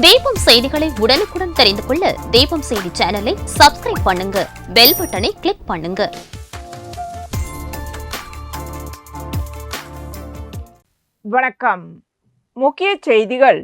தீபம் செய்திகளை உடனுக்குடன் தெரிந்து கொள்ள தீபம் செய்தி சேனலை சப்ஸ்கிரைப் பண்ணுங்க, பெல் பட்டனை கிளிக் பண்ணுங்க. வணக்கம். முக்கிய செய்திகள்.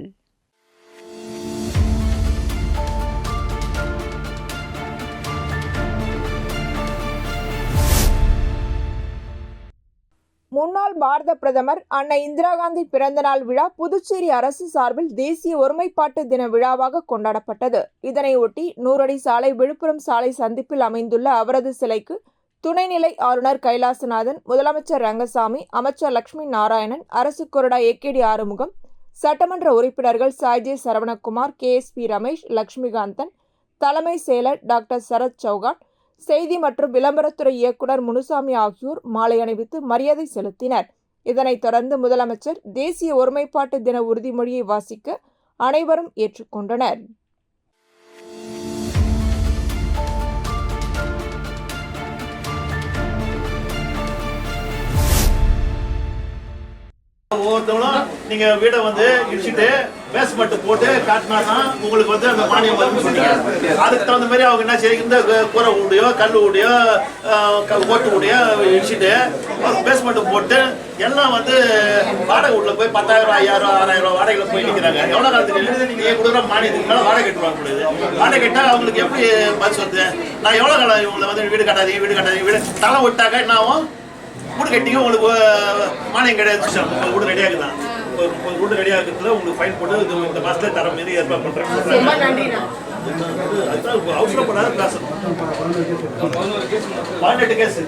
முன்னாள் பாரத பிரதமர் அன்னை இந்திரா காந்தி பிறந்தநாள் விழா புதுச்சேரி அரசு சார்பில் தேசிய ஒருமைப்பாட்டு தின விழாவாக கொண்டாடப்பட்டது. இதனையொட்டி 100 அடி சாலை விழுப்புரம் சாலை சந்திப்பில் அமைந்துள்ள அவரது சிலைக்கு துணைநிலை ஆளுநர் கைலாசநாதன், முதலமைச்சர் ரங்கசாமி, அமைச்சர் லட்சுமி நாராயணன், அரசு கொறடா ஏகேடி ஆறுமுகம், சட்டமன்ற உறுப்பினர்கள் சாய்ஜே சரவணகுமார், KSP ரமேஷ், லட்சுமிகாந்தன், தலைமை செயலர் டாக்டர் சரத் சௌகான், செய்தி மற்றும் விளம்பரத்துறை இயக்குனர் முனுசாமி ஆகியோர் மாலை அணிவித்து மரியாதை செலுத்தினர். இதனைத் தொடர்ந்து முதலமைச்சர் தேசிய ஒருமைப்பாட்டு தின உறுதிமொழியை வாசிக்க அனைவரும் ஏற்றுக்கொண்டனர். ஒவ்வொருத்தவங்களும் நீங்க வீடை இடிச்சுட்டு பேஸ்மெண்ட் போட்டு காட்டினாதான் உங்களுக்கு அந்த மானியம் வரும்னு சொன்னீங்க. அதுக்கு தகுந்த மாதிரி அவங்க என்ன செய்ய, இந்த கூரை ஊடையோ கல் ஊடையோ ஓட்டு ஊடையோ இடிச்சுட்டு பேஸ்மெண்ட் போட்டு எல்லாம் வாடகை வீட்டுல போய் 10,000, 5,000, 6,000 வாடகைல போய் நிற்கிறாங்க. எவ்வளவு காலத்துக்கு நீங்க கொடுக்குற மானியத்துக்கு மேல வாடகை கட்டுவாங்க முடியுது. வாடகை கட்டா அவங்களுக்கு எப்படி பஸ் வருது? நான் எவ்வளவு காலம் இவங்களை வீடு கட்டாதீங்க வீடு தலை விட்டாக்க என்ன ஆகும்? வீடு கட்டிங்க உங்களுக்கு மானியம் கிடையாது. வீடு ரெடியாகுதான், வீடு ரெடியாகிறதுல உங்களுக்கு ஃபைன் போட்டு இந்த மாசத்துல தர மாரி ஏற்பாடு பண்றேன். அவசரப்படாத பேசணும். 18 கேஸ்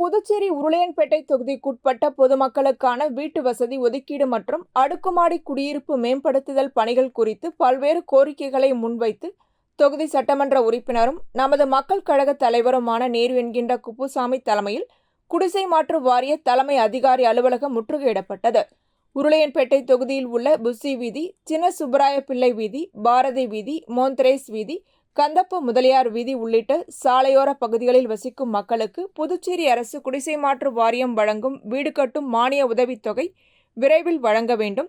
புதுச்சேரி உருளையன்பேட்டை தொகுதிக்குட்பட்ட பொதுமக்களுக்கான வீட்டு வசதி ஒதுக்கீடு மற்றும் அடுக்குமாடி குடியிருப்பு மேம்படுத்துதல் பணிகள் குறித்து பல்வேறு கோரிக்கைகளை முன்வைத்து தொகுதி சட்டமன்ற உறுப்பினரும் நமது மக்கள் கழக தலைவருமான நேரு என்கின்ற குப்புசாமி தலைமையில் குடிசை மாற்று வாரிய தலைமை அதிகாரி அலுவலகம் முற்றுகையிடப்பட்டது. உருளையன்பேட்டை தொகுதியில் உள்ள புஸ்ஸி வீதி, சின்ன சுப்பராய பிள்ளை வீதி, பாரதி வீதி, மோந்தரேஸ் வீதி, கந்தப்பு முதலியார் வீதி உள்ளிட்ட சாலையோர பகுதிகளில் வசிக்கும் மக்களுக்கு புதுச்சேரி அரசு குடிசை மாற்று வாரியம் வழங்கும் வீடு கட்டும் மானிய உதவித்தொகை விரைவில் வழங்க வேண்டும்.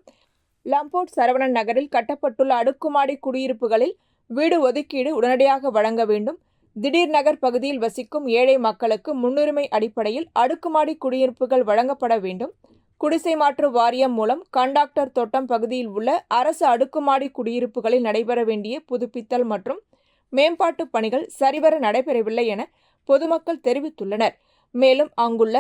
லம்போர்ட் சரவணன் நகரில் கட்டப்பட்டுள்ள அடுக்குமாடி குடியிருப்புகளில் வீடு ஒதுக்கீடு உடனடியாக வழங்க வேண்டும். திடீர் நகர் பகுதியில் வசிக்கும் ஏழை மக்களுக்கு முன்னுரிமை அடிப்படையில் அடுக்குமாடி குடியிருப்புகள் வழங்கப்பட வேண்டும். குடிசை மாற்று வாரியம் மூலம் கண்டாக்டர் தோட்டம் பகுதியில் உள்ள அரசு அடுக்குமாடி குடியிருப்புகளில் நடைபெற வேண்டிய புதுப்பித்தல் மற்றும் மேம்பாட்டு பணிகள் சரிவர நடைபெறவில்லை என பொதுமக்கள் தெரிவித்துள்ளனர். மேலும் அங்குள்ள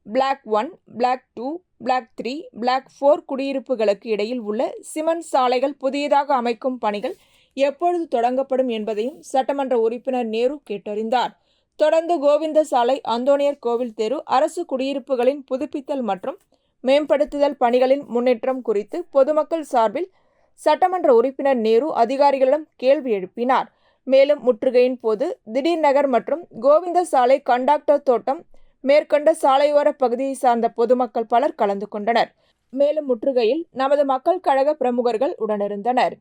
பிளாக் 1, பிளாக் 2, பிளாக் 3, பிளாக் 4 குடியிருப்புகளுக்கு இடையில் உள்ள சிமெண்ட் சாலைகள் புதியதாக அமைக்கும் பணிகள் எப்பொழுது தொடங்கப்படும் என்பதையும் சட்டமன்ற உறுப்பினர் நேரு கேட்டறிந்தார். தொடர்ந்து கோவிந்த சாலை, அந்தோணியர் கோவில் தெரு அரசு குடியிருப்புகளின் புதுப்பித்தல் மற்றும் மேம்படுத்துதல் பணிகளின் முன்னேற்றம் குறித்து பொதுமக்கள் சார்பில் சட்டமன்ற உறுப்பினர் நேரு அதிகாரிகளிடம் கேள்வி எழுப்பினார். மேலும் முற்றுகையின் போது திடீர் நகர் மற்றும் கோவிந்த சாலை, கண்டாக்டர் தோட்டம் மேற்கண்ட சாலையோர பகுதியை சார்ந்த பொதுமக்கள் பலர் கலந்து கொண்டனர். மேலும் முற்றுகையில் நமது மக்கள் கழக பிரமுகர்கள் உடனிருந்தனர்.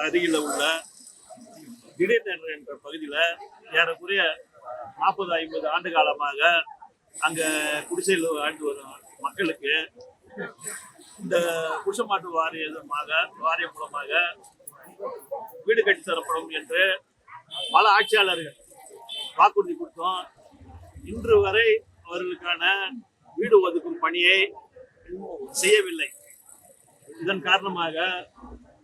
அருகில் உள்ள திடீர் நகர் என்ற பகுதியில் ஏறக்குறைய 40-50 ஆண்டு காலமாக அங்க குடிசையில் வாழ்ந்து வரும் மக்களுக்கு இந்த குடிசை மாற்று வாரியம் மூலமாக வீடு கட்டி தரப்படும் என்று பல ஆட்சியாளர்கள் வாக்குறுதி கொடுத்தோம். இன்று வரை அவர்களுக்கான வீடு ஒதுக்கும் பணியை செய்யவில்லை. இதன் காரணமாக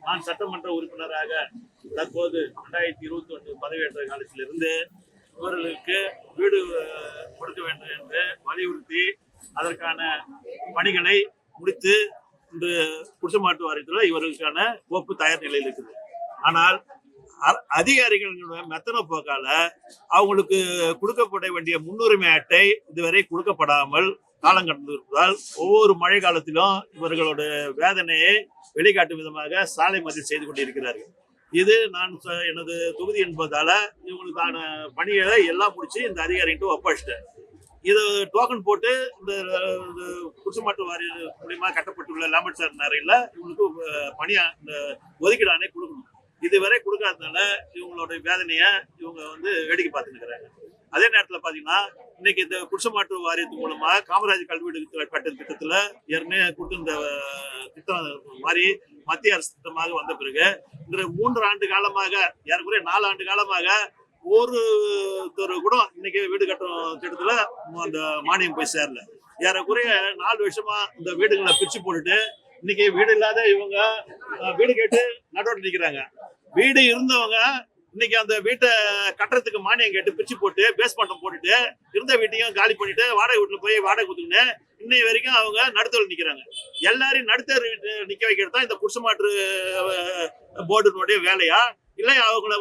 நான் சட்டமன்ற உறுப்பினராக தற்போது 2021 பதவியேற்ற காலத்திலிருந்து இவர்களுக்கு வீடு கொடுக்க வேண்டும் என்று வலியுறுத்தி அதற்கான பணிகளை முடித்து இந்த குடிசை மாற்று வாரியத்தில் இவர்களுக்கான கோப்பு தயார் நிலையில் இருக்குது. ஆனால் அதிகாரிகளுடைய மெத்தன போக்கால அவங்களுக்கு கொடுக்கப்பட வேண்டிய முன்னுரிமை அட்டை இதுவரை கொடுக்கப்படாமல் காலம் கடந்து இருப்பதால் ஒவ்வொரு மழை காலத்திலும் இவர்களோட வேதனையை வெளிக்காட்டும் விதமாக சாலை மறியல் செய்து கொண்டிருக்கிறார்கள். இது நான் எனது தொகுதி என்பதால இவங்களுக்கான பணிகளை எல்லாம் முடிச்சு இந்த அதிகாரிகிட்ட ஒப்படைச்சிட்டேன். இது டோக்கன் போட்டு இந்த குடிசை மாற்று வாரியம் மூலியமா கட்டப்பட்டுள்ள லேம்பர்ட் சார் நிறையில இவங்களுக்கு பணியா இந்த ஒதுக்கீடு ஆணை கொடுக்கணும். இதுவரை கொடுக்காததுனால இவங்களோட வேதனையை இவங்க வேடிக்கை பார்த்துட்டு இருக்கிறாங்க. அதே நேரத்தில் பார்த்தீங்கன்னா இன்னைக்கு இந்த குடிசைமாற்று வாரியத்து மூலமா காமராஜ் கல்வி வீடு கட்டும் திட்டத்துல ஏற்கனவே கொடுத்திருந்த திட்டம் மாதிரி மத்திய அரசு திட்டமாக வந்த பிறகு இந்த 3 ஆண்டு காலமாக ஏறக்குறைய 4 ஆண்டு காலமாக ஒரு கூட இன்னைக்கு வீடு கட்டும் திட்டத்துல அந்த மானியம் போய் சேரல. ஏறக்குறைய 4 வருஷமா இந்த வீடுகளை பிரிச்சு போட்டுட்டு இன்னைக்கு வீடு இல்லாத இவங்க வீடு கேட்டு நடுவோடு நிக்கிறாங்க. வீடு இருந்தவங்க இன்னைக்கு அந்த வீட்டை கட்டுறதுக்கு மானியம் கேட்டு பிரிச்சு போட்டு பேஸ்மெண்டம் போட்டுட்டு இருந்த வீட்டையும் காலி பண்ணிட்டு வாடகை வீட்டுல போய் வாடகை கொடுத்துக்கின்னு இன்னை வரைக்கும் அவங்க நடுத்தல் நிக்கிறாங்க. எல்லாரையும் நடுத்தர் நிக்க வைக்கிறது தான் இந்த குடிசைமாற்று போர்டுனுடைய வேலையா, இல்லை அவங்கள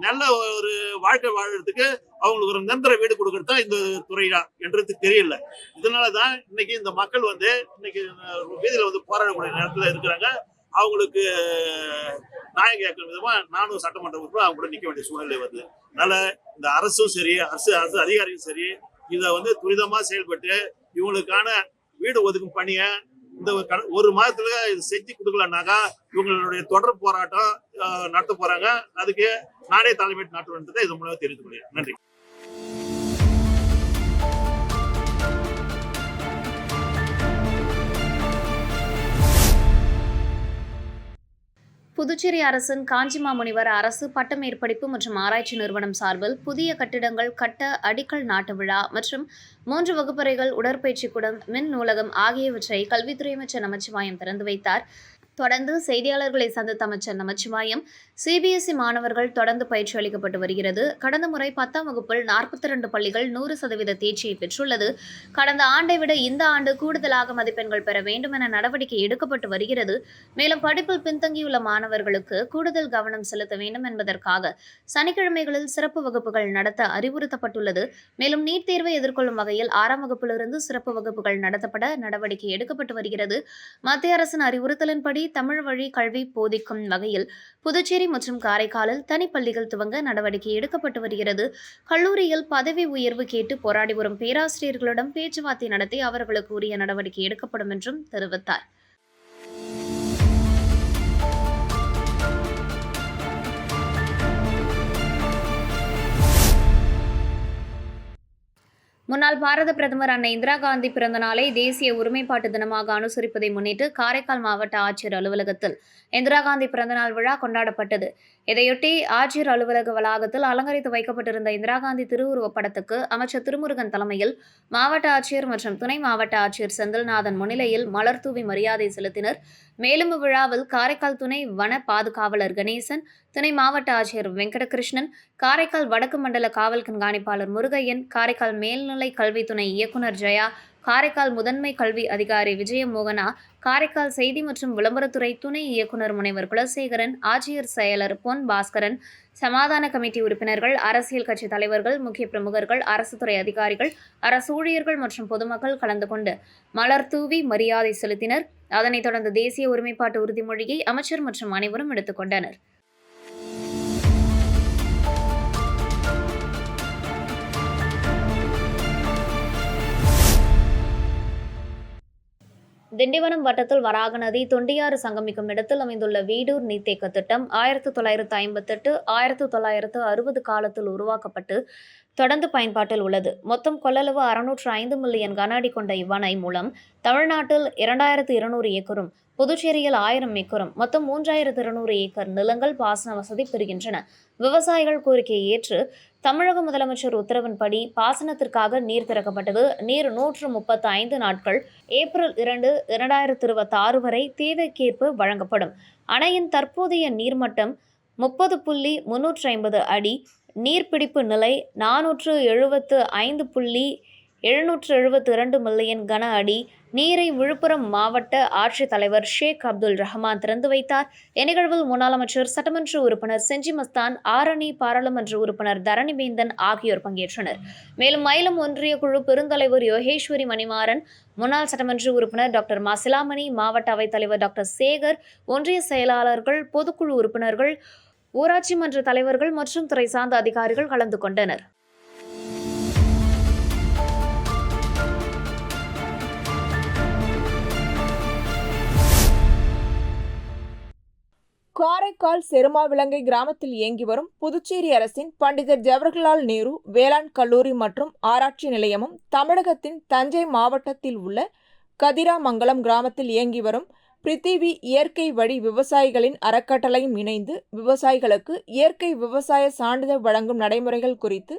நல்ல ஒரு வாழ்க்கை வாழறதுக்கு அவங்களுக்கு ஒரு நிரந்தர வீடு கொடுக்கறது தான் இந்த துறையா என்றது தெரியல. இதனாலதான் இன்னைக்கு இந்த மக்கள் இன்னைக்கு வீதியில போராடக்கூடிய நேரத்துல இருக்கிறாங்க. அவங்களுக்கு நியாயம் கேட்கிற விதமா நானும் சட்டமன்ற உறுப்பினர் அவங்க கூட நிக்க வேண்டிய சூழ்நிலை வருது. அதனால இந்த அரசும் சரி, அரசு அதிகாரியும் சரி, இதை துரிதமா செயல்பட்டு இவங்களுக்கான வீடு ஒதுக்கும் பணியை இந்த ஒரு மாதத்துல இது செஞ்சு கொடுக்கலனாக்கா இவங்களுடைய தொடர் போராட்டம் நடத்த போறாங்க. அதுக்கு நானே தலைமை நாட்டுவன்றதை இது மூலமா தெரிவித்துக் கொள்கிறேன். நன்றி. புதுச்சேரி அரசின் காஞ்சி மாமுனிவர் அரசு பட்டமேற்படிப்பு மற்றும் ஆராய்ச்சி நிறுவனம் சார்பில் புதிய கட்டிடங்கள் கட்ட அடிக்கல் நாட்டு விழா மற்றும் 3 வகுப்பறைகள், உடற்பயிற்சி கூடம், மின் நூலகம் ஆகியவற்றை கல்வித்துறை அமைச்சர் நமச்சிவாயம் திறந்து வைத்தார். தொடர்ந்து செய்தியாளர்களை சந்தித்த அமைச்சர் நமச்சிவாயம், சிபிஎஸ்இ மாணவர்கள் தொடர்ந்து பயிற்சி அளிக்கப்பட்டு வருகிறது. கடந்த முறை 10ஆம் வகுப்பில் 42 பள்ளிகள் 100% தேர்ச்சியை பெற்றுள்ளது. கடந்த ஆண்டை விட இந்த ஆண்டு கூடுதலாக மதிப்பெண்கள் பெற வேண்டும் என நடவடிக்கை எடுக்கப்பட்டு வருகிறது. மேலும் படிப்பில் பின்தங்கியுள்ள மாணவர்களுக்கு கூடுதல் கவனம் செலுத்த வேண்டும் என்பதற்காக சனிக்கிழமைகளில் சிறப்பு வகுப்புகள் நடத்த அறிவுறுத்தப்பட்டுள்ளது. மேலும் நீட் தேர்வை எதிர்கொள்ளும் வகையில் 6ஆம் வகுப்பிலிருந்து சிறப்பு வகுப்புகள் நடத்தப்பட நடவடிக்கை எடுக்கப்பட்டு வருகிறது. மத்திய அரசின் அறிவுறுத்தலின்படி தமிழ் வழி கல்வி போதிக்கும் வகையில் புதுச்சேரி மற்றும் காரைக்காலில் தனிப்பள்ளிகள் துவங்க நடவடிக்கை எடுக்கப்பட்டு வருகிறது. கல்லூரியில் பதவி உயர்வு கேட்டு போராடி வரும் பேராசிரியர்களிடம் பேச்சுவார்த்தை நடத்தி அவர்களுக்கு உரிய நடவடிக்கை எடுக்கப்படும் என்றும் தெரிவித்தார். முன்னாள் பாரத பிரதமர் அன்னை இந்திரா காந்தி பிறந்த நாளை தேசிய ஒருமைப்பாட்டு தினமாக அனுசரிப்பதை முன்னிட்டு காரைக்கால் மாவட்ட ஆட்சியர் அலுவலகத்தில் இந்திரா காந்தி பிறந்தநாள் விழா கொண்டாடப்பட்டது. இதையொட்டி ஆட்சியர் அலுவலக வளாகத்தில் அலங்கரித்து வைக்கப்பட்டிருந்த இந்திரா காந்தி திருவுருவப் படத்துக்கு அமைச்சர் திருமுருகன் தலைமையில் மாவட்ட ஆட்சியர் மற்றும் துணை மாவட்ட ஆட்சியர் செந்தில்நாதன் முன்னிலையில் மலர் தூவி மரியாதை செலுத்தினர். மேலும் இவ்விழாவில் காரைக்கால் துணை வன பாதுகாவலர் கணேசன், துணை மாவட்ட ஆட்சியர் வெங்கடகிருஷ்ணன், காரைக்கால் வடக்கு மண்டல காவல் கண்காணிப்பாளர் முருகையன், காரைக்கால் மேல்நிலை கல்வி துணை இயக்குநர் ஜெயா, காரைக்கால் முதன்மை கல்வி அதிகாரி விஜயமோகனா, காரைக்கால் செய்தி மற்றும் விளம்பரத்துறை துணை இயக்குநர் முனைவர் குலசேகரன், ஆட்சியர் செயலர் பொன் பாஸ்கரன், சமாதான கமிட்டி உறுப்பினர்கள், அரசியல் கட்சி தலைவர்கள், முக்கிய பிரமுகர்கள், அரசு துறை அதிகாரிகள், அரசு ஊழியர்கள் மற்றும் பொதுமக்கள் கலந்து கொண்டு மலர் தூவி மரியாதை செலுத்தினர். அதனைத் தொடர்ந்து தேசிய ஒருமைப்பாட்டு உறுதிமொழியை அமைச்சர் மற்றும் அனைவரும் எடுத்துக் கொண்டனர். திண்டிவனம் வட்டத்தில் வராக நதி தொண்டியாறு சங்கமிக்கும் இடத்தில் அமைந்துள்ள வீடூர் நீர்த்தேக்க திட்டம் 1958, 1960 காலத்தில் உருவாக்கப்பட்டு தொடர்ந்து பயன்பாட்டில் உள்ளது. மொத்தம் கொள்ளளவு 605 மில்லியன் கன அடி கொண்ட இவ்வணை மூலம் தமிழ்நாட்டில் 2200 ஏக்கரும், புதுச்சேரியில் 1000 ஏக்கரும், மொத்தம் 3200 ஏக்கர் நிலங்கள் பாசன வசதி பெறுகின்றன. விவசாயிகள் கோரிக்கையை ஏற்று தமிழக முதலமைச்சர் உத்தரவின்படி பாசனத்திற்காக நீர் திறக்கப்பட்டது. நீர் 135 நாட்கள் ஏப்ரல் 2, 2026 வரை தேவைக்கேற்ப வழங்கப்படும். அணையின் தற்போதைய நீர்மட்டம் 30.350 அடி. நீர்பிடிப்பு நிலை 475.772 மில்லியன் கன அடி. நீரை விழுப்புரம் மாவட்ட ஆட்சித்தலைவர் ஷேக் அப்துல் ரஹ்மான் திறந்து வைத்தார். இந்நிகழ்வில் முன்னாள் அமைச்சர், சட்டமன்ற உறுப்பினர் செஞ்சி மஸ்தான், ஆரணி பாராளுமன்ற உறுப்பினர் தரணிவேந்தன் ஆகியோர் பங்கேற்றனர். மேலும் மயிலம் ஒன்றிய குழு பெருந்தலைவர் யோகேஸ்வரி மணிமாறன், முன்னாள் சட்டமன்ற உறுப்பினர் டாக்டர் மாசிலாமணி, மாவட்ட அவைத்தலைவர் டாக்டர் சேகர், ஒன்றிய செயலாளர்கள், பொதுக்குழு உறுப்பினர்கள், ஊராட்சி மன்ற தலைவர்கள் மற்றும் துறை சார்ந்த அதிகாரிகள் கலந்து கொண்டனர். காரைக்கால் செருமாவிலங்கை கிராமத்தில் இயங்கி வரும் புதுச்சேரி அரசின் பண்டிதர் ஜவஹர்லால் நேரு வேளாண் கல்லூரி மற்றும் ஆராய்ச்சி நிலையமும் தமிழகத்தின் தஞ்சை மாவட்டத்தில் உள்ள கதிராமங்கலம் கிராமத்தில் இயங்கி வரும் பிரித்திவி இயற்கை வழி விவசாயிகளின் அறக்கட்டளையும் இணைந்து விவசாயிகளுக்கு இயற்கை விவசாய சான்றிதழ் வழங்கும் நடைமுறைகள் குறித்து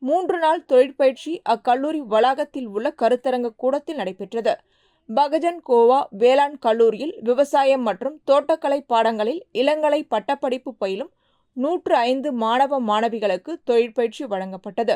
3 நாள் தொழிற்பயிற்சி அக்கல்லூரி வளாகத்தில் உள்ள கருத்தரங்க கூடத்தில் நடைபெற்றது. பகஜன் கோவா வேளாண் கல்லூரியில் விவசாயம் மற்றும் தோட்டக்கலை பாடங்களில் இளங்கலை பட்டப்படிப்பு பயிலும் 105 மாணவ மாணவிகளுக்கு தொழிற்பயிற்சி வழங்கப்பட்டது.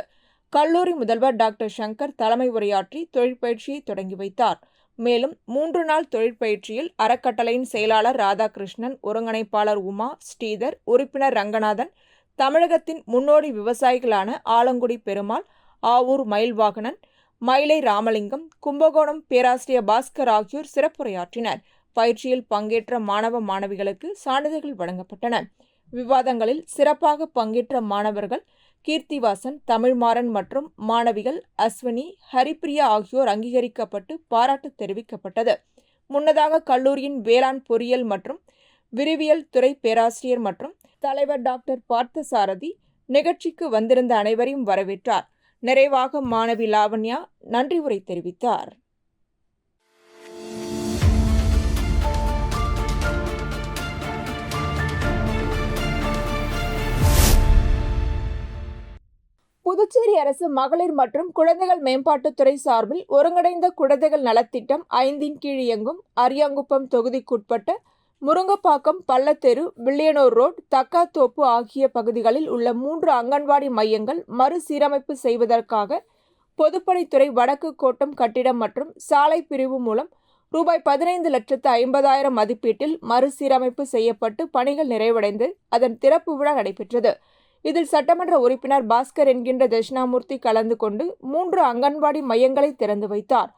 கல்லூரி முதல்வர் டாக்டர் சங்கர் தலைமை உரையாற்றி தொழிற்பயிற்சியை தொடங்கி வைத்தார். மேலும் 3 நாள் தொழிற்பயிற்சியில் அறக்கட்டளையின் செயலாளர் ராதாகிருஷ்ணன், ஒருங்கிணைப்பாளர் உமா, ஸ்ரீதர், உறுப்பினர் ரங்கநாதன், தமிழகத்தின் முன்னோடி விவசாயிகளான ஆலங்குடி பெருமாள், ஆவூர் மயில்வாகனன், மயிலை ராமலிங்கம், கும்பகோணம் பேராசிரியர் பாஸ்கர் ஆகியோர் சிறப்புரையாற்றினர். பயிற்சியில் பங்கேற்ற மாணவ மாணவிகளுக்கு சான்றிதழ்கள் வழங்கப்பட்டன. விவாதங்களில் சிறப்பாக பங்கேற்ற மாணவர்கள் கீர்த்திவாசன், தமிழ்மாறன் மற்றும் மாணவிகள் அஸ்வினி, ஹரிப்பிரியா ஆகியோர் அங்கீகரிக்கப்பட்டு பாராட்டு தெரிவிக்கப்பட்டது. முன்னதாக கல்லூரியின் வேளாண் பொறியியல் மற்றும் விரிவியல் துறை பேராசிரியர் மற்றும் தலைவர் டாக்டர் பார்த்தசாரதி நிகழ்ச்சிக்கு வந்திருந்த அனைவரையும் வரவேற்றார். நிறைவாக மாணவி லாவண்யா நன்றி உரை தெரிவித்தார். புதுச்சேரி அரசு மகளிர் மற்றும் குழந்தைகள் மேம்பாட்டுத்துறை சார்பில் ஒருங்கிணைந்த குழந்தைகள் நலத்திட்டம் 5 கீழ் இயங்கும் அரியாங்குப்பம் தொகுதிக்குட்பட்ட முருங்கப்பாக்கம், பள்ளத்தெரு, வில்லியனூர் ரோட், தக்காத்தோப்பு ஆகிய பகுதிகளில் உள்ள 3 அங்கன்வாடி மையங்கள் மறுசீரமைப்பு செய்வதற்காக பொதுப்பணித்துறை வடக்கு கோட்டம் கட்டிடம் மற்றும் சாலை பிரிவு மூலம் ரூபாய் 15,50,000 மதிப்பீட்டில் மறுசீரமைப்பு செய்யப்பட்டு பணிகள் நிறைவடைந்து அதன் திறப்பு விழா நடைபெற்றது. இதில் சட்டமன்ற உறுப்பினர் பாஸ்கர் என்கின்ற தட்சிணாமூர்த்தி கலந்து கொண்டு 3 அங்கன்வாடி மையங்களை திறந்து வைத்தார்.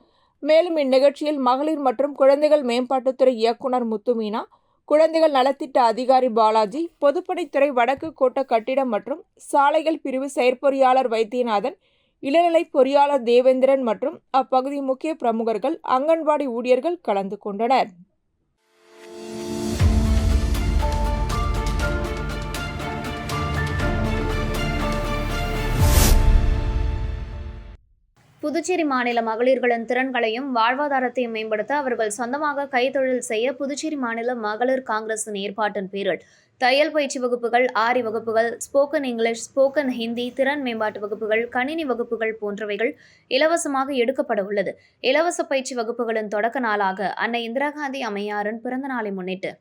மேலும் இந்நிகழ்ச்சியில் மகளிர் மற்றும் குழந்தைகள் மேம்பாட்டுத்துறை இயக்குனர் முத்துமீனா, குழந்தைகள் நலத்திட்ட அதிகாரி பாலாஜி, பொதுப்பணித்துறை வடக்கு கோட்ட கட்டிடம் மற்றும் சாலைகள் பிரிவு செயற்பொறியாளர் வைத்தியநாதன், இளநிலை பொறியாளர் தேவேந்திரன் மற்றும் அப்பகுதி முக்கிய பிரமுகர்கள், அங்கன்வாடி ஊழியர்கள் கலந்து கொண்டனர். புதுச்சேரி மாநில மகளிர்களின் திறன்களையும் வாழ்வாதாரத்தையும் மேம்படுத்த அவர்கள் சொந்தமாக கைத்தொழில் செய்ய புதுச்சேரி மாநில மகளிர் காங்கிரசின் ஏற்பாட்டின் பேரில் தையல் பயிற்சி வகுப்புகள், ஆரி வகுப்புகள், ஸ்போக்கன் இங்கிலீஷ், ஸ்போக்கன் ஹிந்தி, திறன் மேம்பாட்டு வகுப்புகள், கணினி வகுப்புகள் போன்றவைகள் இலவசமாக எடுக்கப்பட உள்ளது. இலவச பயிற்சி வகுப்புகளின் தொடக்க நாளாக அன்னை இந்திரா காந்தி அம்மையாரின் பிறந்த நாளை முன்னிட்டு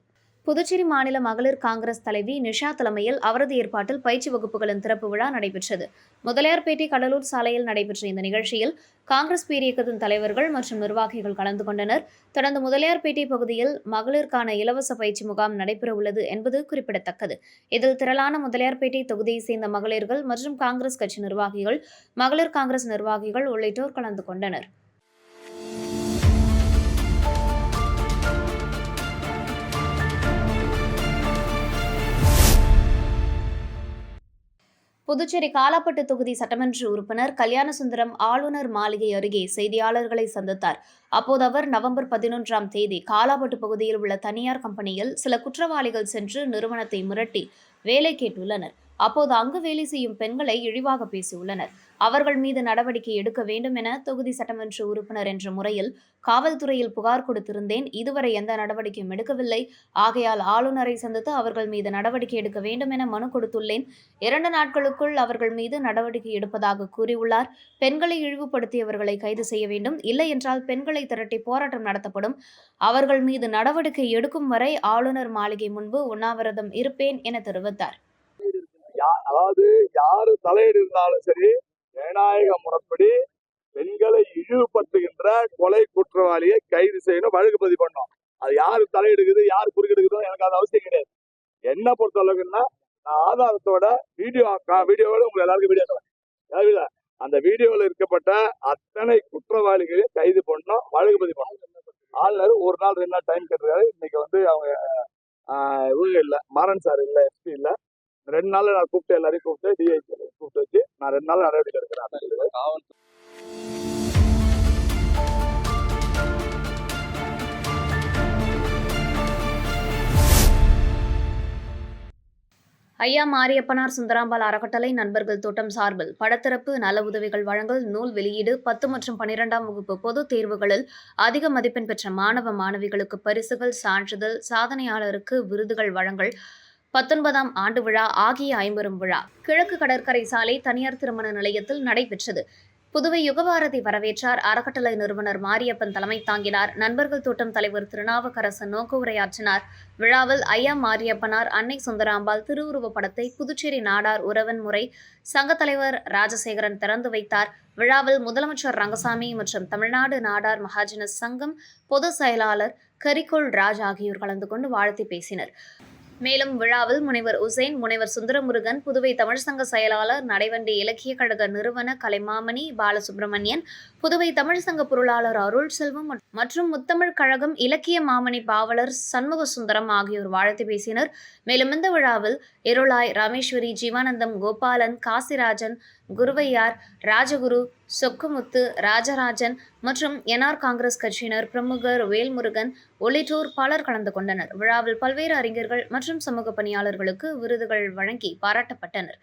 புதுச்சேரி மாநில மகளிர் காங்கிரஸ் தலைவி நிஷா தலைமையில் அவரது ஏற்பாட்டில் பயிற்சி வகுப்புகளின் திறப்பு விழா நடைபெற்றது. முதலியார்பேட்டை கடலூர் சாலையில் நடைபெற்ற இந்த நிகழ்ச்சியில் காங்கிரஸ் பேரியக்கத்தின் தலைவர்கள் மற்றும் நிர்வாகிகள் கலந்து கொண்டனர். தொடர்ந்து முதலியார்பேட்டை பகுதியில் மகளிருக்கான இலவச பயிற்சி முகாம் நடைபெற உள்ளது என்பது குறிப்பிடத்தக்கது. இதில் திரளான முதலியார்பேட்டை தொகுதியை சேர்ந்த மகளிர்கள் மற்றும் காங்கிரஸ் கட்சி நிர்வாகிகள், மகளிர் காங்கிரஸ் நிர்வாகிகள் உள்ளிட்டோர் கலந்து கொண்டனர். புதுச்சேரி காலாப்பட்டு தொகுதி சட்டமன்ற உறுப்பினர் கல்யாணசுந்தரம் ஆளுநர் மாளிகை அருகே செய்தியாளர்களை சந்தித்தார். அப்போது அவர் நவம்பர் 11ஆம் தேதி காலாப்பட்டு பகுதியில் உள்ள தனியார் கம்பெனியில் சில குற்றவாளிகள் சென்று நிறுவனத்தை மிரட்டி வேலை கேட்டுள்ளனர். அப்போது அங்கு வேலை செய்யும் பெண்களை இழிவாக பேசியுள்ளனர். அவர்கள் மீது நடவடிக்கை எடுக்க வேண்டும் என தொகுதி சட்டமன்ற உறுப்பினர் என்ற முறையில் காவல்துறையில் புகார் கொடுத்திருந்தேன். இதுவரை எந்த நடவடிக்கையும் எடுக்கவில்லை. ஆகையால் ஆளுநரை சந்தித்து அவர்கள் மீது நடவடிக்கை எடுக்க வேண்டும் என மனு கொடுத்துள்ளேன். 2 நாட்களுக்குள் அவர்கள் மீது நடவடிக்கை எடுப்பதாக கூறியுள்ளார். பெண்களை இழிவுபடுத்தியவர்களை கைது செய்ய வேண்டும். இல்லை என்றால் பெண்களை திரட்டி போராட்டம் நடத்தப்படும். அவர்கள் மீது நடவடிக்கை எடுக்கும் வரை ஆளுநர் மாளிகை முன்பு உண்ணாவிரதம் இருப்பேன் என தெரிவித்தார். அதாவது யாரு தலையீடு இருந்தாலும் சரி, ஜனநாயக முறைப்படி பெண்களை இழிவுபடுத்துகின்ற கொலை குற்றவாளியை கைது செய்யணும், வழக்கு பதிவு பண்ணணும். அது யாரு தலையெடுக்குது, யாரு குறுக்கெடுக்குதோ எனக்கு அது அவசியம் கிடையாது. என்ன பொறுத்த அளவுக்குன்னா, நான் ஆதாரத்தோட வீடியோவோட உங்களுக்கு எல்லாருக்கும் வீடியோ தரேன். அந்த வீடியோவில் இருக்கப்பட்ட அத்தனை குற்றவாளிகளையும் கைது பண்ணணும், வழக்கு பதிவு பண்ணணும். ஆளுநர் 1 நாள் 2 நாள் டைம் கேட்டிருக்காரு. இன்னைக்கு அவங்க இவங்க இல்லை, மாறன் சார் இல்லை, எஸ்பி இல்லை. 2 நாள்ல நான் கூப்பிட்டு எல்லாரையும் கூப்பிட்டு டிஐஜி கூப்பிட்டு வச்சு நான் 2 நாள் நடவடிக்கை எடுக்கிறேன். ஐயா மாரியப்பனார் சுந்தராம்பாள் அறக்கட்டளை நண்பர்கள் தோட்டம் சார்பில் படத்திறப்பு, நல உதவிகள் வழங்கல், நூல் வெளியீடு, 10 மற்றும் 12ஆம் வகுப்பு பொதுத் தேர்வுகளில் அதிக மதிப்பெண் பெற்ற மாணவ மாணவிகளுக்கு பரிசுகள், சான்றிதழ், சாதனையாளருக்கு விருதுகள் வழங்கல், 19ஆம் ஆண்டு விழா ஆகிய 50 விழா கிழக்கு கடற்கரை சாலை தனியார் திருமண நிலையத்தில் நடைபெற்றது. புதுவை யுகபாரதி வரவேற்றார். அறக்கட்டளை நிறுவனர் மாரியப்பன் தலைமை தாங்கினார். நண்பர்கள் தோட்டம் தலைவர் திருநாவுக்கரசன் நோக்க உரையாற்றினார். விழாவில் ஐயா மாரியப்பனார், அன்னை சுந்தராம்பாள் திருவுருவப் படத்தை புதுச்சேரி நாடார் உறவன் முறை சங்க தலைவர் ராஜசேகரன் திறந்து வைத்தார். விழாவில் முதலமைச்சர் ரங்கசாமி மற்றும் தமிழ்நாடு நாடார் மகாஜன சங்கம் பொதுச் செயலாளர் கரிகோல் ராஜ் ஆகியோர் கலந்து கொண்டு வாழ்த்தி பேசினர். மேலும் விழாவில் முனைவர் உசேன், முனைவர் சுந்தரமுருகன், புதுவை தமிழ் சங்க செயலாளர், நடைவண்டி இலக்கிய கழக நிறுவன கலைமாமணி பாலசுப்ரமணியன், புதுவை தமிழ் சங்க பொருளாளர் அருள் செல்வம் மற்றும் முத்தமிழ் கழகம் இலக்கிய மாமணி பாவலர் சண்முக சுந்தரம் ஆகியோர் வாழ்த்து பேசினர். மேலும் இந்த விழாவில் இருளாய், ராமேஸ்வரி, ஜீவானந்தம், கோபாலன், காசிராஜன், குருவையார், ராஜகுரு, சொக்குமுத்து, ராஜராஜன் மற்றும் என்ஆர் காங்கிரஸ் கட்சியினர், பிரமுகர், வேல்முருகன் உள்ளிட்டோர் பலர் கலந்து கொண்டனர். விழாவில் பல்வேறு அறிஞர்கள் மற்றும் சமூக பணியாளர்களுக்கு விருதுகள் வழங்கி பாராட்டப்பட்டனர்.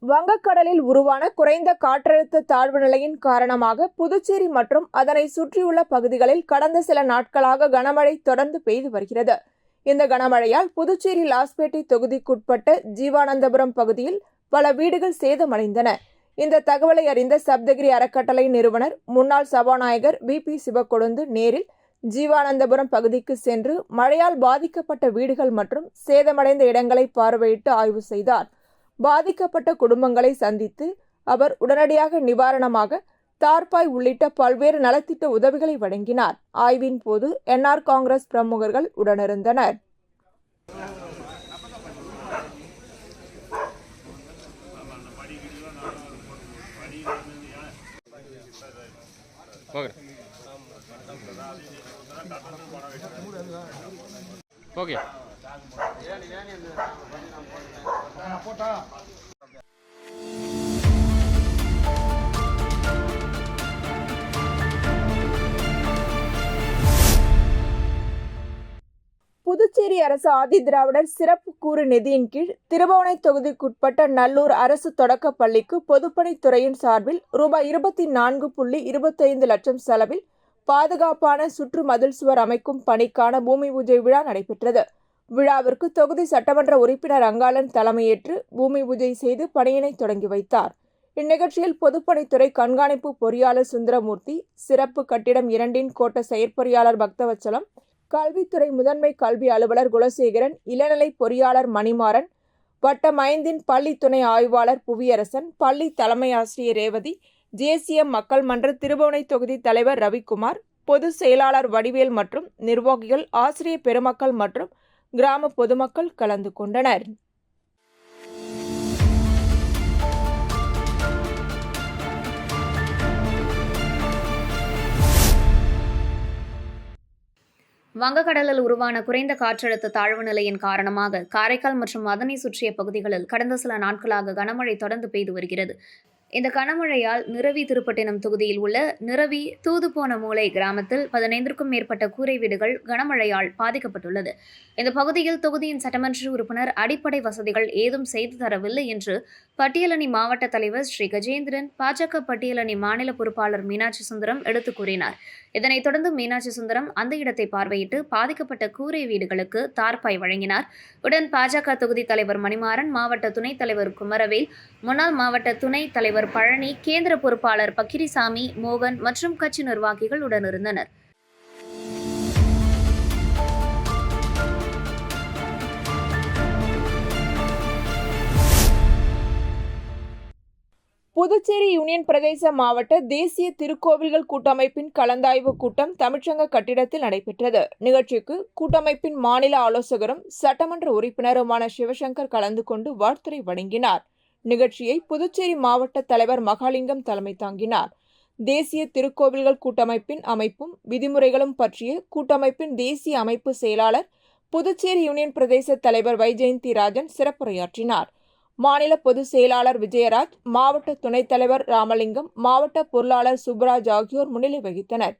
வங்கக்கடலில் உருவான குறைந்த காற்றழுத்த தாழ்வு நிலையின் காரணமாக புதுச்சேரி மற்றும் அதனை சுற்றியுள்ள பகுதிகளில் கடந்த சில நாட்களாக கனமழை தொடர்ந்து பெய்து வருகிறது. இந்த கனமழையால் புதுச்சேரி லாஸ்பேட்டை தொகுதிக்குட்பட்ட ஜீவானந்தபுரம் பகுதியில் பல வீடுகள் சேதமடைந்தன. இந்த தகவலை அறிந்த சப்தகிரி அறக்கட்டளை நிறுவனர் முன்னாள் சபாநாயகர் VP சிவக்கொழுந்து நேரில் ஜீவானந்தபுரம் பகுதிக்கு சென்று மழையால் பாதிக்கப்பட்ட வீடுகள் மற்றும் சேதமடைந்த இடங்களை பார்வையிட்டு ஆய்வு செய்தார். பாதிக்கப்பட்ட குடும்பங்களை சந்தித்து அவர் உடனடியாக நிவாரணமாக தார்பாய் உள்ளிட்ட பல்வேறு நலத்திட்ட உதவிகளை வழங்கினார். ஆய்வின் போது என்ஆர் காங்கிரஸ் பிரமுகர்கள் உடனிருந்தனர். ஓகே. புதுச்சேரி அரசு ஆதிதிராவிடர் சிறப்பு கூறு நிதியின் கீழ் திருபுவனை தொகுதிக்குட்பட்ட நல்லூர் அரசு தொடக்க பள்ளிக்கு பொதுப்பணித்துறையின் சார்பில் ரூபாய் 24.25 லட்சம் செலவில் பாதுகாப்பான சுற்று மதில் சுவர் அமைக்கும் பணிக்கான பூமி பூஜை விழா நடைபெற்றது. விழாவிற்கு தொகுதி சட்டமன்ற உறுப்பினர் அங்காளன் தலைமையேற்று பூமி பூஜை செய்து பணியினை தொடங்கி வைத்தார். இந்நிகழ்ச்சியில் பொதுப்பணித்துறை கண்காணிப்பு பொறியாளர் சுந்தரமூர்த்தி, சிறப்பு கட்டிடம் 2 கோட்ட செயற்பொறியாளர் பக்தவச்சலம், கல்வித்துறை முதன்மை கல்வி அலுவலர் குலசேகரன், இளநிலை பொறியாளர் மணிமாறன், வட்டம் 5 பள்ளி துணை ஆய்வாளர் புவியரசன், பள்ளி தலைமை ஆசிரியர் ரேவதி, JCM மக்கள் மன்ற திருபுவனை தொகுதி தலைவர் ரவிக்குமார், பொதுச் செயலாளர் வடிவேல் மற்றும் நிர்வாகிகள், ஆசிரியர் பெருமக்கள் மற்றும் கிராம பொதுமக்கள் கலந்து கொண்டனர். வங்கக்கடலில் உருவான குறைந்த காற்றழுத்த தாழ்வு நிலையின் காரணமாக காரைக்கால் மற்றும் அதனை சுற்றிய பகுதிகளில் கடந்த சில நாட்களாக கனமழை தொடர்ந்து பெய்து வருகிறது. இந்த கனமழையால் நிரவி திருப்பட்டினம் தொகுதியில் உள்ள நிரவி தூதுபோன மூலை கிராமத்தில் 15க்கும் மேற்பட்ட கூரை வீடுகள் கனமழையால் பாதிக்கப்பட்டுள்ளது. இந்த பகுதியில் தொகுதியின் சட்டமன்ற உறுப்பினர் அடிப்படை வசதிகள் ஏதும் செய்து தரவில்லை என்று பட்டியலணி மாவட்ட தலைவர் ஸ்ரீ கஜேந்திரன், பாஜக பட்டியலணி மாநில பொறுப்பாளர் மீனாட்சி சுந்தரம் எடுத்துக் கூறினார். இதனைத் தொடர்ந்து மீனாட்சி சுந்தரம் அந்த இடத்தை பார்வையிட்டு பாதிக்கப்பட்ட கூரை வீடுகளுக்கு தார்பாய் வழங்கினார். உடன் பாஜக தொகுதி தலைவர் மணிமாறன், மாவட்ட துணைத் தலைவர் குமரவேல், முன்னாள் மாவட்ட துணைத் தலைவர் பழனி, கேந்திர பொறுப்பாளர் பக்கிரிசாமி, மோகன் மற்றும் கட்சி நிர்வாகிகள் உடனிருந்தனர். புதுச்சேரி யூனியன் பிரதேச மாவட்ட தேசிய திருக்கோவில்கள் கூட்டமைப்பின் கலந்தாய்வு கூட்டம் தமிழ்ச்சங்க கட்டிடத்தில் நடைபெற்றது. நிகழ்ச்சிக்கு கூட்டமைப்பின் மாநில ஆலோசகரும் சட்டமன்ற உறுப்பினருமான சிவசங்கர் கலந்து கொண்டு வாழ்த்துரை வழங்கினார். நிகழ்ச்சியை புதுச்சேரி மாவட்ட தலைவர் மகாலிங்கம் தலைமை தாங்கினார். தேசிய திருக்கோவில்கள் கூட்டமைப்பின் அமைப்பும் விதிமுறைகளும் பற்றிய கூட்டமைப்பின் தேசிய அமைப்பு செயலாளர் புதுச்சேரி யூனியன் பிரதேச தலைவர் வைஜெயந்தி ராஜன் சிறப்புரையாற்றினார். மாநில பொதுச் செயலாளர் விஜயராஜ், மாவட்ட துணைத் தலைவர் ராமலிங்கம், மாவட்ட பொருளாளர் சுப்ராஜ் ஆகியோர் முன்னிலை வகித்தனர்.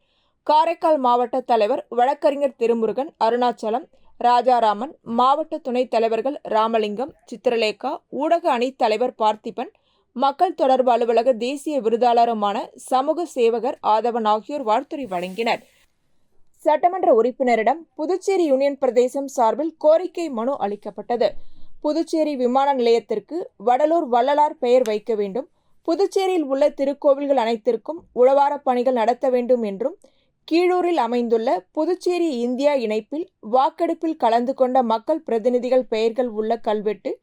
காரைக்கால் மாவட்ட தலைவர் வழக்கறிஞர் திருமுருகன், அருணாச்சலம், ராஜாராமன், மாவட்ட துணைத் தலைவர்கள் ராமலிங்கம், சித்திரலேகா, ஊடக அணி தலைவர் பார்த்திபன், மக்கள் தொடர்பு அலுவலக தேசிய விருதாளருமான சமூக சேவகர் ஆதவன் ஆகியோர் வாழ்த்துரை வழங்கினர். சட்டமன்ற உறுப்பினரிடம் புதுச்சேரி யூனியன் பிரதேசம் சார்பில் கோரிக்கை மனு அளிக்கப்பட்டது. புதுச்சேரி விமான நிலையத்திற்கு வடலூர் வள்ளலார் பெயர் வைக்க வேண்டும், புதுச்சேரியில் உள்ள திருக்கோவில்கள் அனைத்திற்கும் உழவார பணிகள் நடத்த வேண்டும் என்றும், கீழூரில் அமைந்துள்ள புதுச்சேரி இந்தியா இணைப்பில் வாக்கெடுப்பில் கலந்து கொண்ட மக்கள் பிரதிநிதிகள் பெயர்கள் உள்ள கல்வெட்டு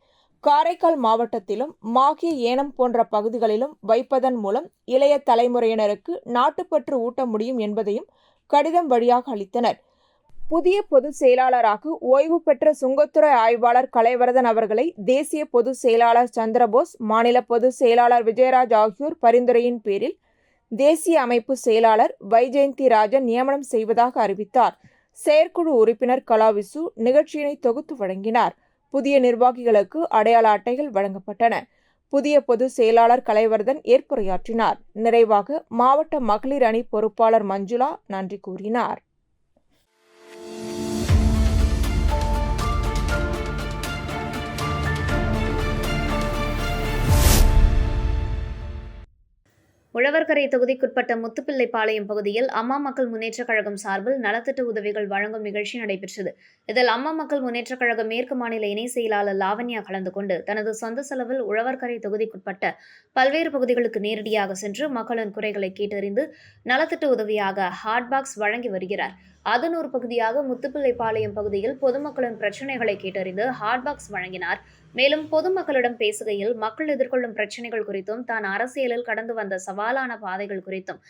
காரைக்கால் மாவட்டத்திலும் மாஹே, ஏனம் போன்ற பகுதிகளிலும் வைப்பதன் மூலம் இளைய தலைமுறையினருக்கு நாட்டுப்பற்று ஊட்ட முடியும் என்பதையும் கடிதம் வழியாக அளித்தனர். புதிய பொதுச் செயலாளராக ஓய்வு பெற்ற சுங்கத்துறை ஆய்வாளர் கலைவரதன் அவர்களை தேசிய பொதுச் செயலாளர் சந்திரபோஸ், மாநில பொதுச் செயலாளர் விஜயராஜ் ஆகியோர் பரிந்துரையின் பேரில் தேசிய அமைப்பு செயலாளர் வைஜெயந்தி ராஜன் நியமனம் செய்வதாக அறிவித்தார். செயற்குழு உறுப்பினர் கலாவிசு நிகழ்ச்சியினை தொகுத்து வழங்கினார். புதிய நிர்வாகிகளுக்கு அடையாள அட்டைகள் வழங்கப்பட்டன. புதிய பொதுச் செயலாளர் கலைவர்தன் ஏற்புரையாற்றினார். நிறைவாக மாவட்ட மகளிர் அணி பொறுப்பாளர் மஞ்சுளா நன்றி கூறினார். உழவர்கரை தொகுதிக்குட்பட்ட முத்துப்பிள்ளைப்பாளையம் பகுதியில் அம்மா மக்கள் முன்னேற்றக் கழகம் சார்பில் நலத்திட்ட உதவிகள் வழங்கும் நிகழ்ச்சி நடைபெற்றது. இதில் அம்மா மக்கள் முன்னேற்றக் கழக மேற்கு மாநில இணை செயலாளர் லாவண்யா கலந்து கொண்டு தனது சொந்த செலவில் உழவர்கரை தொகுதிக்குட்பட்ட பல்வேறு பகுதிகளுக்கு நேரடியாக சென்று மக்களின் குறைகளை கேட்டறிந்து நலத்திட்ட உதவியாக ஹாட் பாக்ஸ் வழங்கி வருகிறார். அதன் ஒரு பகுதியாக முத்துப்பிள்ளைப்பாளையம் பகுதியில் பொதுமக்களின் பிரச்சினைகளை கேட்டறிந்து ஹாட் பாக்ஸ் வழங்கினார். மேலும் பொதுமக்களிடம் பேசுகையில் மக்கள் எதிர்கொள்ளும் பிரச்சினைகள் குறித்தும் தான் அரசியலில் கடந்து வந்த சவாலான பாதைகள் குறித்தும்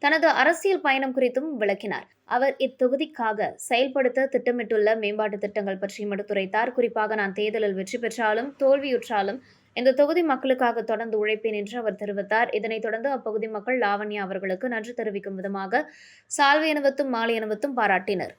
தனது அரசியல் பயணம் குறித்தும் விளக்கினார். அவர் இத்தொகுதிக்காக செயல்படுத்த திட்டமிட்டுள்ள மேம்பாட்டு திட்டங்கள் பற்றியும் எடுத்துரைத்தார். குறிப்பாக நான் தேர்தலில் வெற்றி பெற்றாலும் தோல்வியுற்றாலும் இந்த தொகுதி மக்களுக்காக தொடர்ந்து உழைப்பேன் என்று அவர் தெரிவித்தார். இதனைத் தொடர்ந்து அப்பகுதி மக்கள் லாவண்யா அவர்களுக்கு நன்றி தெரிவிக்கும் விதமாக சால்வை அணிவித்தும் மாலை அணிவித்தும் பாராட்டினர்.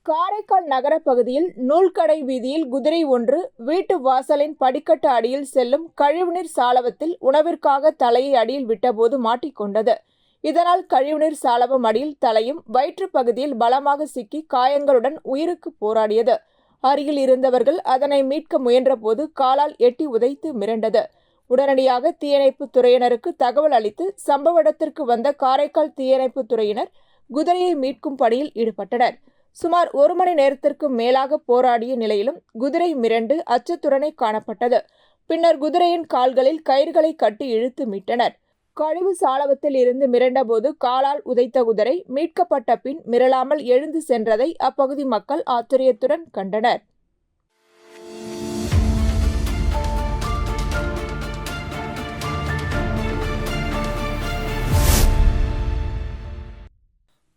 காரைக்கால் நகர பகுதியில் நூல்கடை வீதியில் குதிரை ஒன்று வீட்டு வாசலின் படிக்கட்டு அடியில் செல்லும் கழிவுநீர் சாளவத்தில் உணவிற்காக தலையை அடியில் விட்டபோது மாட்டிக்கொண்டது. இதனால் கழிவுநீர் சாளவம் அடியில் தலையும் வயிற்று பகுதியில் பலமாக சிக்கி காயங்களுடன் உயிருக்கு போராடியது. அருகில் இருந்தவர்கள் அதனை மீட்க முயன்றபோது காலால் எட்டி உதைத்து மிரண்டது. உடனடியாக தீயணைப்பு துறையினருக்கு தகவல் அளித்து சம்பவ இடத்திற்கு வந்த காரைக்கால் தீயணைப்பு துறையினர் குதிரையை மீட்கும் பணியில் ஈடுபட்டனர். சுமார் 1 மணி நேரத்திற்கு மேலாக போராடிய நிலையிலும் குதிரை மிரண்டு அச்சத்துடனே காணப்பட்டது. பின்னர் குதிரையின் கால்களில் கயிறுகளை கட்டி இழுத்து மீட்டனர். கழிவு சாளவத்தில் இருந்து மிரண்டபோது காலால் உதைத்த குதிரை மீட்கப்பட்ட பின் மிரளாமல் எழுந்து சென்றதை அப்பகுதி மக்கள் ஆச்சரியத்துடன் கண்டனர்.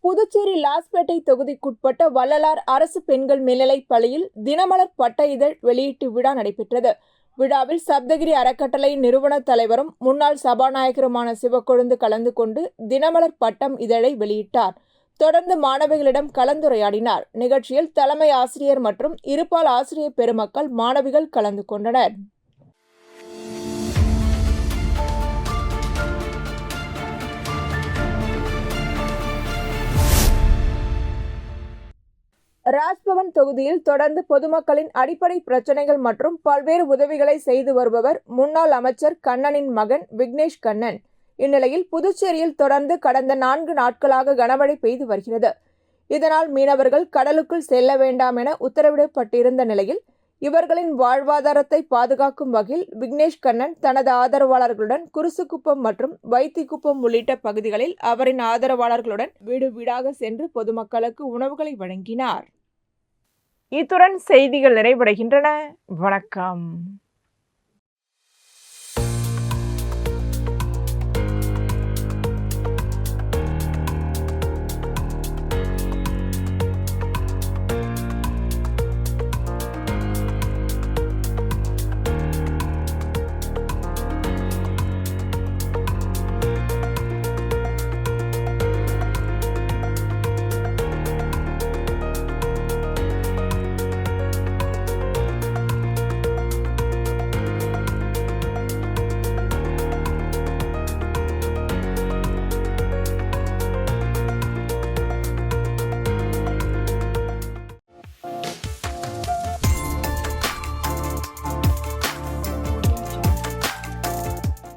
புதுச்சேரி லாஸ்பேட்டை தொகுதிக்குட்பட்ட வள்ளலார் அரசு பெண்கள் மேல்நிலைப் பள்ளியில் தினமலர் பட்ட இதழ் வெளியீட்டு விழா நடைபெற்றது. விழாவில் சப்தகிரி அறக்கட்டளை நிறுவன தலைவரும் முன்னாள் சபாநாயகருமான சிவக்கொழுந்து கலந்து கொண்டு தினமலர் பட்டம் இதழை வெளியிட்டார். தொடர்ந்து மாணவிகளிடம் கலந்துரையாடினார். நிகழ்ச்சியில் தலைமை ஆசிரியர் மற்றும் இருபால் ஆசிரியர் பெருமக்கள், மாணவிகள் கலந்து கொண்டனர். ராஜ்பவன் தொகுதியில் தொடர்ந்து பொதுமக்களின் அடிப்படை பிரச்சனைகள் மற்றும் பல்வேறு உதவிகளை செய்து வருபவர் முன்னாள் அமைச்சர் கண்ணனின் மகன் விக்னேஷ் கண்ணன். இந்நிலையில் புதுச்சேரியில் தொடர்ந்து கடந்த 4 நாட்களாக கனமழை பெய்து வருகிறது. இதனால் மீனவர்கள் கடலுக்குள் செல்ல வேண்டாம் என உத்தரவிடப்பட்டிருந்த நிலையில் இவர்களின் வாழ்வாதாரத்தை பாதுகாக்கும் வகையில் விக்னேஷ் கண்ணன் தனது ஆதரவாளர்களுடன் குருசுக்குப்பம் மற்றும் வைத்திக்குப்பம் உள்ளிட்ட பகுதிகளில் அவரின் ஆதரவாளர்களுடன் வீடு வீடாக சென்று பொதுமக்களுக்கு உணவுகளை வழங்கினார். இத்துடன் செய்திகள் நிறைவடைகின்றன. வணக்கம்.